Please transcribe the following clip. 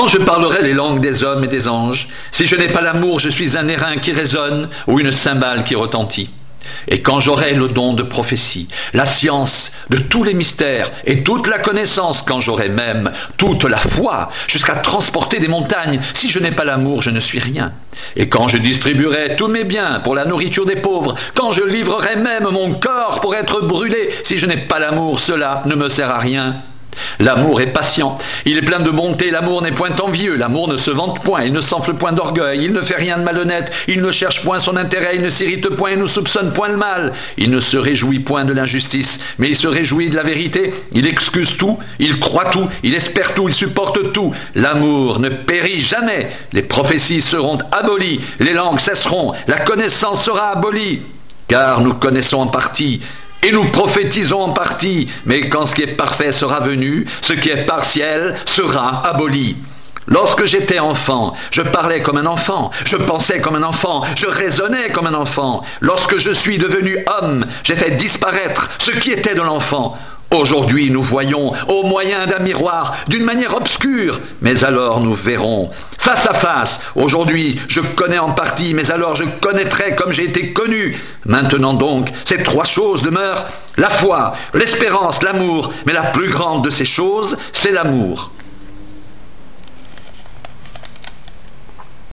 Comment je parlerai les langues des hommes et des anges? Si je n'ai pas l'amour, je suis un airain qui résonne ou une cymbale qui retentit. Et quand j'aurai le don de prophétie, la science de tous les mystères et toute la connaissance, quand j'aurai même toute la foi, jusqu'à transporter des montagnes, si je n'ai pas l'amour, je ne suis rien. Et quand je distribuerai tous mes biens pour la nourriture des pauvres, quand je livrerai même mon corps pour être brûlé, si je n'ai pas l'amour, cela ne me sert à rien. L'amour est patient, il est plein de bonté, l'amour n'est point envieux, l'amour ne se vante point, il ne s'enfle point d'orgueil, il ne fait rien de malhonnête, il ne cherche point son intérêt, il ne s'irrite point, il ne soupçonne point le mal, il ne se réjouit point de l'injustice, mais il se réjouit de la vérité, il excuse tout, il croit tout, il espère tout, il supporte tout. L'amour ne périt jamais, les prophéties seront abolies, les langues cesseront, la connaissance sera abolie, car nous connaissons en partie, et nous prophétisons en partie, mais quand ce qui est parfait sera venu, ce qui est partiel sera aboli. Lorsque j'étais enfant, je parlais comme un enfant, je pensais comme un enfant, je raisonnais comme un enfant. Lorsque je suis devenu homme, j'ai fait disparaître ce qui était de l'enfant. Aujourd'hui, nous voyons au moyen d'un miroir, d'une manière obscure, mais alors nous verrons face à face. Aujourd'hui, je connais en partie, mais alors je connaîtrai comme j'ai été connu. Maintenant donc, ces trois choses demeurent: la foi, l'espérance, l'amour, mais la plus grande de ces choses, c'est l'amour.